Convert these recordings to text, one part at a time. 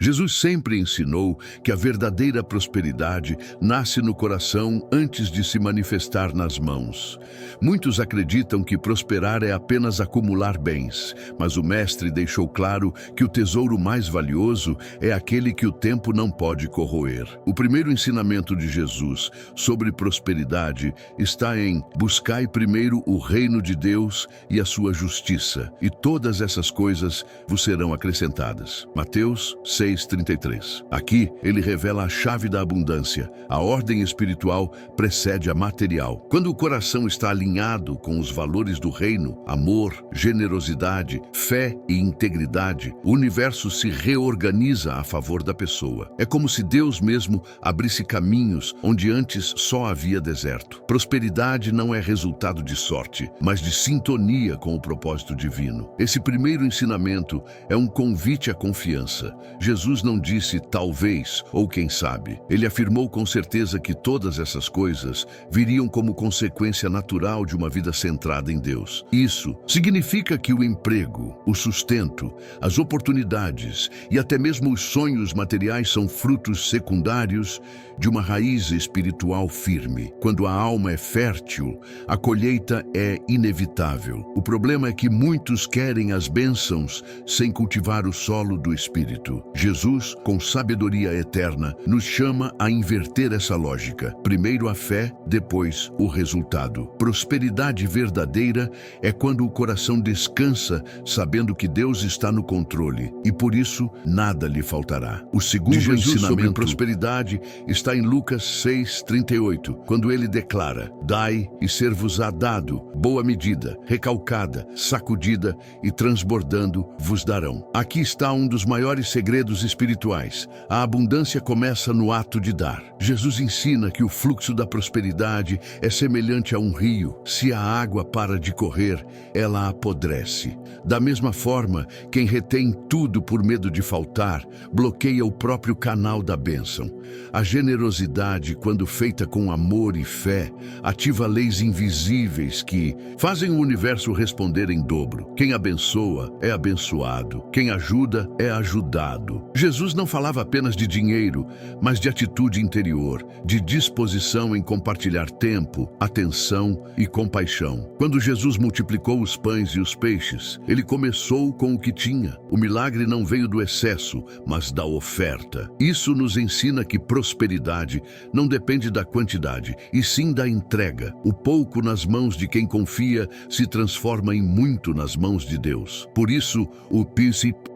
Jesus sempre ensinou que a verdadeira prosperidade nasce no coração antes de se manifestar nas mãos. Muitos acreditam que prosperar é apenas acumular bens, mas o Mestre deixou claro que o tesouro mais valioso é aquele que o tempo não pode corroer. O primeiro ensinamento de Jesus sobre prosperidade está em: buscai primeiro o reino de Deus e a sua justiça, e todas essas coisas vos serão acrescentadas. Mateus 6:33. Aqui, ele revela a chave da abundância. A ordem espiritual precede a material. Quando o coração está alinhado com os valores do reino, amor, generosidade, fé e integridade, o universo se reorganiza a favor da pessoa. É como se Deus mesmo abrisse caminhos onde antes só havia deserto. Prosperidade não é resultado de sorte, mas de sintonia com o propósito divino. Esse primeiro ensinamento é um convite à confiança. Jesus não disse talvez ou quem sabe. Ele afirmou com certeza que todas essas coisas viriam como consequência natural de uma vida centrada em Deus. Isso significa que o emprego, o sustento, as oportunidades e até mesmo os sonhos materiais são frutos secundários de uma raiz espiritual firme. Quando a alma é fértil, a colheita é inevitável. O problema é que muitos querem as bênçãos sem cultivar o solo do espírito. Jesus, com sabedoria eterna, nos chama a inverter essa lógica. Primeiro a fé, depois o resultado. Prosperidade verdadeira é quando o coração descansa sabendo que Deus está no controle e por isso nada lhe faltará. O segundo ensinamento sobre prosperidade está em Lucas 6:38, quando ele declara: dai e ser-vos-á dado, boa medida, recalcada, sacudida e transbordando vos darão. Aqui está um dos maiores segredos espirituais. A abundância começa no ato de dar. Jesus ensina que o fluxo da prosperidade é semelhante a um rio. Se a água para de correr, ela apodrece. Da mesma forma, quem retém tudo por medo de faltar, bloqueia o próprio canal da bênção. A generosidade, quando feita com amor e fé, ativa leis invisíveis que fazem o universo responder em dobro. Quem abençoa é abençoado. Quem ajuda é ajudado. Jesus não falava apenas de dinheiro, mas de atitude interior, de disposição em compartilhar tempo, atenção e compaixão. Quando Jesus multiplicou os pães e os peixes, ele começou com o que tinha. O milagre não veio do excesso, mas da oferta. Isso nos ensina que prosperidade não depende da quantidade, e sim da entrega. O pouco nas mãos de quem confia se transforma em muito nas mãos de Deus. Por isso, o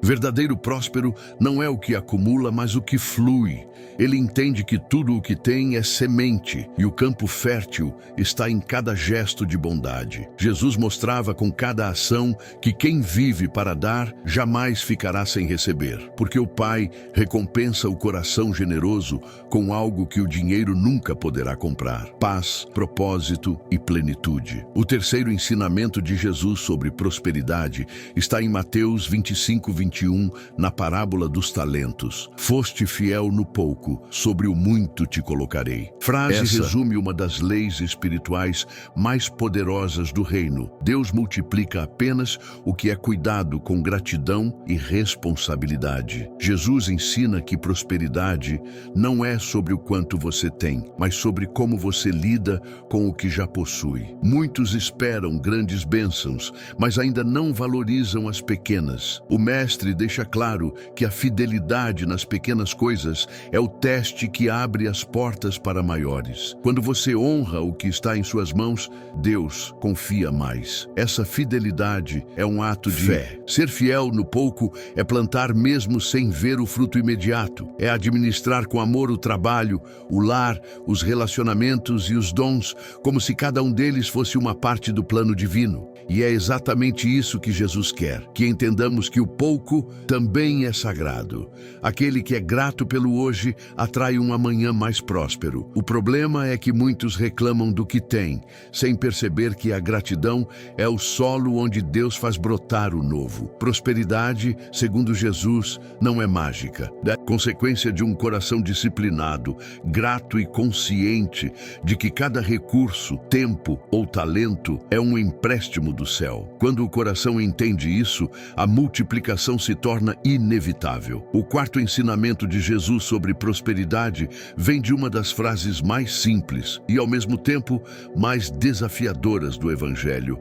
verdadeiro próspero não é o que acumula, mas o que flui. Ele entende que tudo o que tem é semente e o campo fértil está em cada gesto de bondade. Jesus mostrava com cada ação que quem vive para dar jamais ficará sem receber, porque o Pai recompensa o coração generoso com algo que o dinheiro nunca poderá comprar: paz, propósito e plenitude. O terceiro ensinamento de Jesus sobre prosperidade está em Mateus 25:21, na parábola dos talentos. Foste fiel no pouco, sobre o muito te colocarei. Frase resume uma das leis espirituais mais poderosas do reino. Deus multiplica apenas o que é cuidado com gratidão e responsabilidade. Jesus ensina que prosperidade não é sobre o quanto você tem, mas sobre como você lida com o que já possui. Muitos esperam grandes bênçãos, mas ainda não valorizam as pequenas. O Mestre deixa claro que a fidelidade nas pequenas coisas é o teste que abre as portas para maiores. Quando você honra o que está em suas mãos, Deus confia mais. Essa fidelidade é um ato de fé. Ser fiel no pouco é plantar mesmo sem ver o fruto imediato. É administrar com amor o trabalho, o lar, os relacionamentos e os dons, como se cada um deles fosse uma parte do plano divino. E é exatamente isso que Jesus quer, que entendamos que o pouco também é sagrado. Aquele que é grato pelo hoje atrai um amanhã mais próspero. O problema é que muitos reclamam do que têm, sem perceber que a gratidão é o solo onde Deus faz brotar o novo. Prosperidade, segundo Jesus, não é mágica. É consequência de um coração disciplinado, grato e consciente de que cada recurso, tempo ou talento é um empréstimo do céu. Quando o coração entende isso, a multiplicação se torna inevitável. O quarto ensinamento de Jesus sobre prosperidade vem de uma das frases mais simples e, ao mesmo tempo, mais desafiadoras do Evangelho.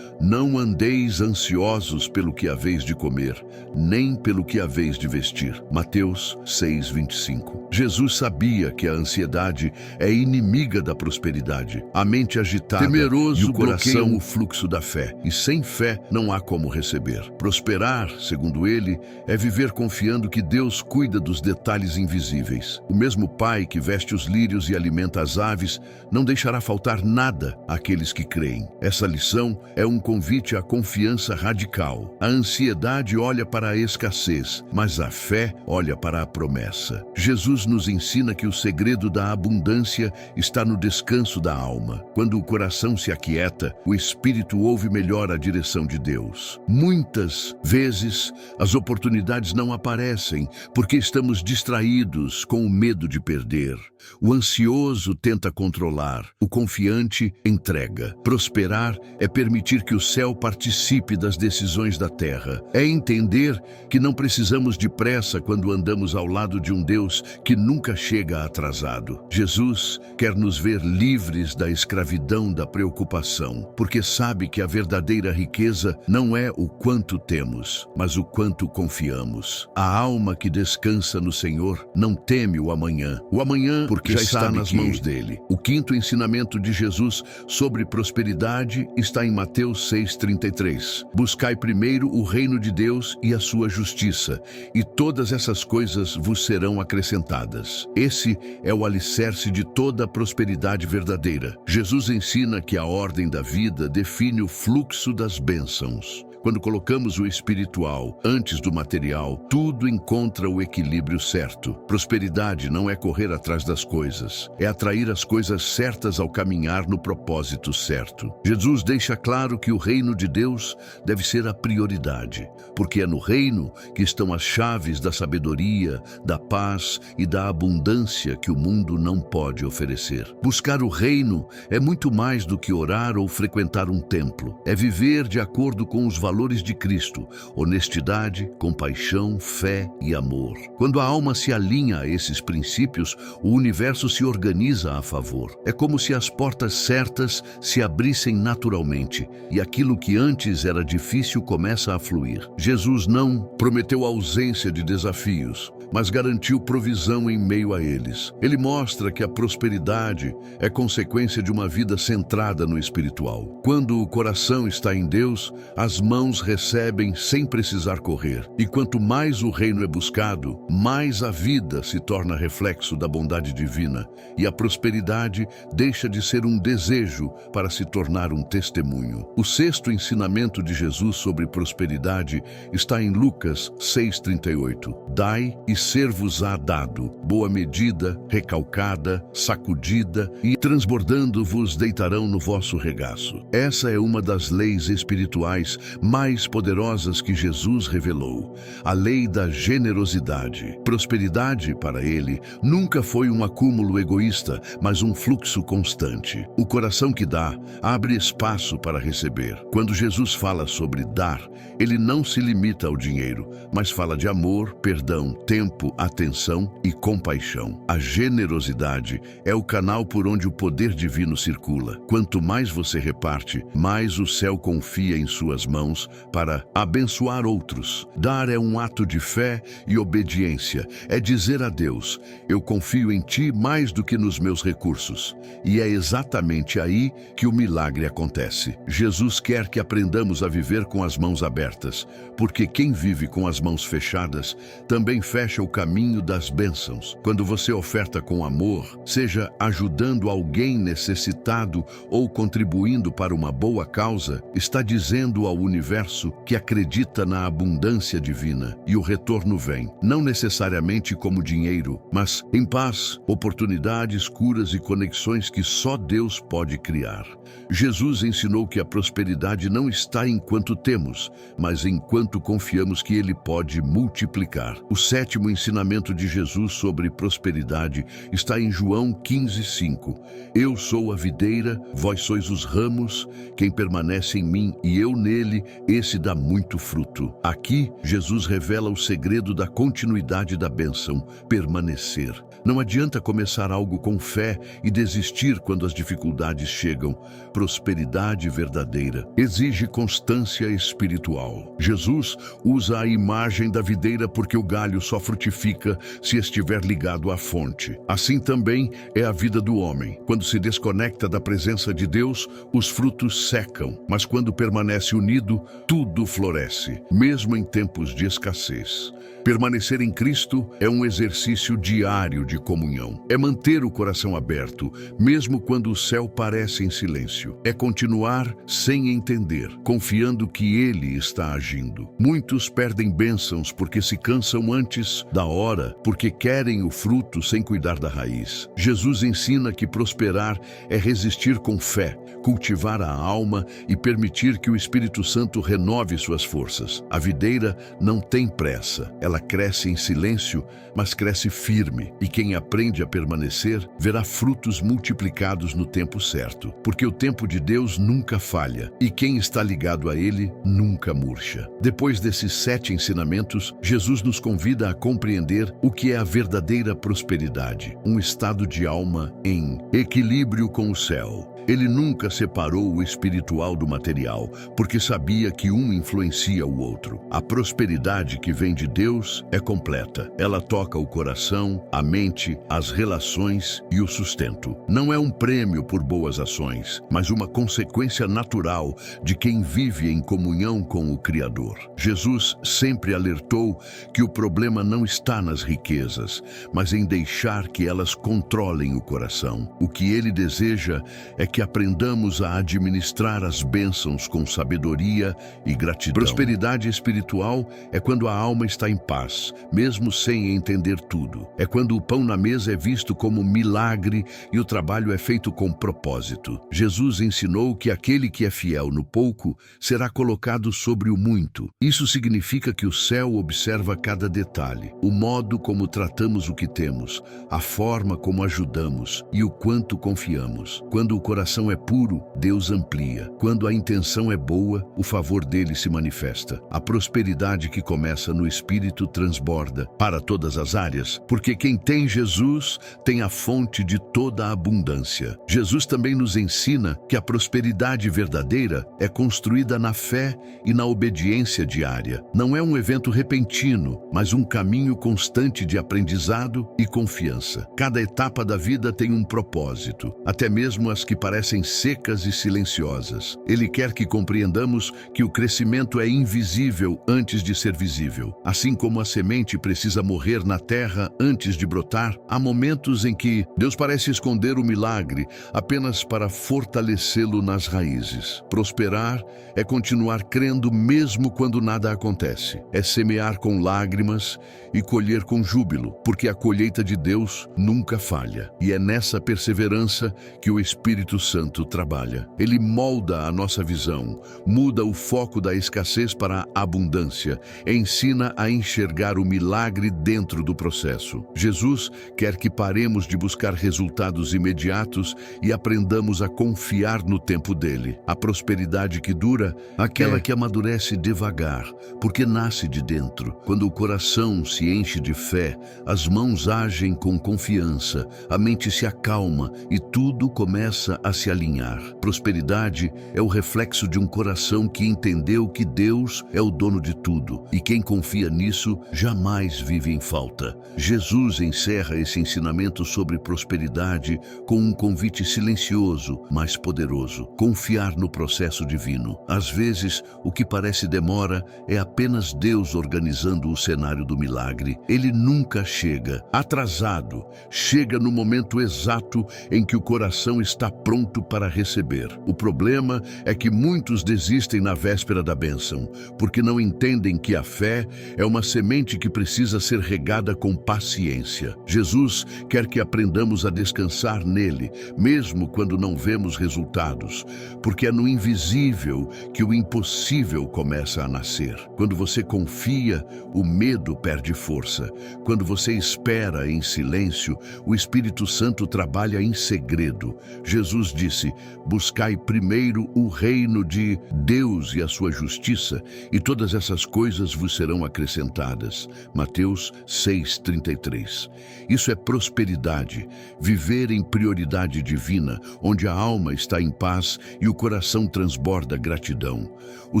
Não andeis ansiosos pelo que haveis de comer, nem pelo que haveis de vestir. Mateus 6:25. Jesus sabia que a ansiedade é inimiga da prosperidade. A mente agitada Temeroso e o coração bloqueia o fluxo da fé. E sem fé não há como receber. Prosperar, segundo ele, é viver confiando que Deus cuida dos detalhes invisíveis. O mesmo Pai que veste os lírios e alimenta as aves não deixará faltar nada àqueles que creem. Essa lição é um convite à confiança radical. A ansiedade olha para a escassez, mas a fé olha para a promessa. Jesus nos ensina que o segredo da abundância está no descanso da alma. Quando o coração se aquieta, o espírito ouve melhor a direção de Deus. Muitas vezes, as oportunidades não aparecem porque estamos distraídos com o medo de perder. O ansioso tenta controlar, o confiante entrega. Prosperar é permitir que o céu participe das decisões da terra. É entender que não precisamos de pressa quando andamos ao lado de um Deus que nunca chega atrasado. Jesus quer nos ver livres da escravidão da preocupação, porque sabe que a verdadeira riqueza não é o quanto temos, mas o quanto confiamos. A alma que descansa no Senhor não teme o amanhã. O amanhã porque já está nas mãos dele. O quinto ensinamento de Jesus sobre prosperidade está em Mateus 6:33. Buscai primeiro o reino de Deus e a sua justiça, e todas essas coisas vos serão acrescentadas. Esse é o alicerce de toda a prosperidade verdadeira. Jesus ensina que a ordem da vida define o fluxo das bênçãos. Quando colocamos o espiritual antes do material, tudo encontra o equilíbrio certo. Prosperidade não é correr atrás das coisas, é atrair as coisas certas ao caminhar no propósito certo. Jesus deixa claro que o reino de Deus deve ser a prioridade, porque é no reino que estão as chaves da sabedoria, da paz e da abundância que o mundo não pode oferecer. Buscar o reino é muito mais do que orar ou frequentar um templo. É viver de acordo com os valores de Cristo: honestidade, compaixão, fé e amor. Quando a alma se alinha a esses princípios, o universo se organiza a favor. É como se as portas certas se abrissem naturalmente e aquilo que antes era difícil começa a fluir. Jesus não prometeu ausência de desafios, mas garantiu provisão em meio a eles. Ele mostra que a prosperidade é consequência de uma vida centrada no espiritual. Quando o coração está em Deus, as mãos recebem sem precisar correr. E quanto mais o reino é buscado, mais a vida se torna reflexo da bondade divina, e a prosperidade deixa de ser um desejo para se tornar um testemunho. O sexto ensinamento de Jesus sobre prosperidade está em Lucas 6:38. Dai e ser-vos-á dado, boa medida, recalcada, sacudida e transbordando vos deitarão no vosso regaço. Essa é uma das leis espirituais mais poderosas que Jesus revelou, a lei da generosidade. Prosperidade, para ele, nunca foi um acúmulo egoísta, mas um fluxo constante. O coração que dá abre espaço para receber. Quando Jesus fala sobre dar, ele não se limita ao dinheiro, mas fala de amor, perdão, tempo, atenção e compaixão. A generosidade é o canal por onde o poder divino circula. Quanto mais você reparte, mais o céu confia em suas mãos para abençoar outros. Dar é um ato de fé e obediência. É dizer a Deus: eu confio em ti mais do que nos meus recursos. E é exatamente aí que o milagre acontece. Jesus quer que aprendamos a viver com as mãos abertas, porque quem vive com as mãos fechadas também fecha o caminho das bênçãos. Quando você oferta com amor, seja ajudando alguém necessitado ou contribuindo para uma boa causa, está dizendo ao universo que acredita na abundância divina, e o retorno vem, não necessariamente como dinheiro, mas em paz, oportunidades, curas e conexões que só Deus pode criar. Jesus ensinou que a prosperidade não está em quanto temos, mas em quanto confiamos que Ele pode multiplicar. O sétimo ensinamento de Jesus sobre prosperidade está em João 15:5. Eu sou a videira, vós sois os ramos, quem permanece em mim e eu nele, esse dá muito fruto. Aqui, Jesus revela o segredo da continuidade da bênção, permanecer. Não adianta começar algo com fé e desistir quando as dificuldades chegam. Prosperidade verdadeira exige constância espiritual. Jesus usa a imagem da videira porque o galho só frutifica se estiver ligado à fonte. Assim também é a vida do homem. Quando se desconecta da presença de Deus, os frutos secam, mas quando permanece unido, tudo floresce, mesmo em tempos de escassez. Permanecer em Cristo é um exercício diário de comunhão. É manter o coração aberto, mesmo quando o céu parece em silêncio. É continuar sem entender, confiando que Ele está agindo. Muitos perdem bênçãos porque se cansam antes da hora, porque querem o fruto sem cuidar da raiz. Jesus ensina que prosperar é resistir com fé, cultivar a alma e permitir que o Espírito Santo renove suas forças. A videira não tem pressa. Ela cresce em silêncio, mas cresce firme. E quem aprende a permanecer, verá frutos multiplicados no tempo certo. Porque o tempo de Deus nunca falha. E quem está ligado a Ele nunca murcha. Depois desses 7 ensinamentos, Jesus nos convida a compreender o que é a verdadeira prosperidade. Um estado de alma em equilíbrio com o céu. Ele nunca separou o espiritual do material, porque sabia que um influencia o outro. A prosperidade que vem de Deus é completa. Ela toca o coração, a mente, as relações e o sustento. Não é um prêmio por boas ações, mas uma consequência natural de quem vive em comunhão com o Criador. Jesus sempre alertou que o problema não está nas riquezas, mas em deixar que elas controlem o coração. O que ele deseja é que aprendamos a administrar as bênçãos com sabedoria e gratidão. Prosperidade espiritual é quando a alma está em paz, mesmo sem entender tudo. É quando o pão na mesa é visto como milagre e o trabalho é feito com propósito. Jesus ensinou que aquele que é fiel no pouco será colocado sobre o muito. Isso significa que o céu observa cada detalhe, o modo como tratamos o que temos, a forma como ajudamos e o quanto confiamos. Quando o coração é puro, Deus amplia. Quando a intenção é boa, o favor dele se manifesta. A prosperidade que começa no espírito transborda para todas as áreas, porque quem tem Jesus tem a fonte de toda a abundância. Jesus também nos ensina que a prosperidade verdadeira é construída na fé e na obediência diária. Não é um evento repentino, mas um caminho constante de aprendizado e confiança. Cada etapa da vida tem um propósito, até mesmo as que parecem secas e silenciosas. Ele quer que compreendamos que o crescimento é invisível antes de ser visível. Assim como a semente precisa morrer na terra antes de brotar, há momentos em que Deus parece esconder o milagre apenas para fortalecê-lo nas raízes. Prosperar é continuar crendo mesmo quando nada acontece. É semear com lágrimas e colher com júbilo, porque a colheita de Deus nunca falha. E é nessa perseverança que o Espírito Santo trabalha. Ele molda a nossa visão, muda o foco da escassez para a abundância, ensina a enxergar o milagre dentro do processo. Jesus quer que paremos de buscar resultados imediatos e aprendamos a confiar no tempo dele. A prosperidade que dura, aquela que amadurece devagar, porque nasce de dentro. Quando o coração se enche de fé, as mãos agem com confiança, a mente se acalma e tudo começa a se alinhar. Prosperidade é o reflexo de um coração que entendeu que Deus é o dono de tudo e quem confia nisso jamais vive em falta. Jesus encerra esse ensinamento sobre prosperidade com um convite silencioso, mas poderoso: confiar no processo divino. Às vezes, o que parece demora é apenas Deus organizando o cenário do milagre. Ele nunca chega atrasado, chega no momento exato em que o coração está pronto pronto para receber. O problema é que muitos desistem na véspera da bênção, porque não entendem que a fé é uma semente que precisa ser regada com paciência. Jesus quer que aprendamos a descansar nele, mesmo quando não vemos resultados, porque é no invisível que o impossível começa a nascer. Quando você confia, o medo perde força. Quando você espera em silêncio, o Espírito Santo trabalha em segredo. Jesus disse: buscai primeiro o reino de Deus e a sua justiça, e todas essas coisas vos serão acrescentadas. Mateus 6:33. Isso é prosperidade, viver em prioridade divina, onde a alma está em paz e o coração transborda gratidão. O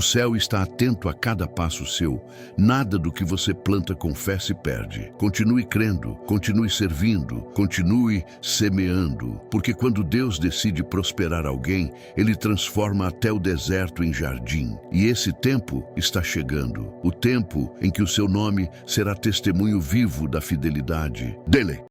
céu está atento a cada passo seu. Nada do que você planta com fé se perde. Continue crendo, continue servindo, continue semeando, porque quando Deus decide prosperar alguém, Ele transforma até o deserto em jardim. E esse tempo está chegando, o tempo em que o seu nome será testemunho vivo da fidelidade dele.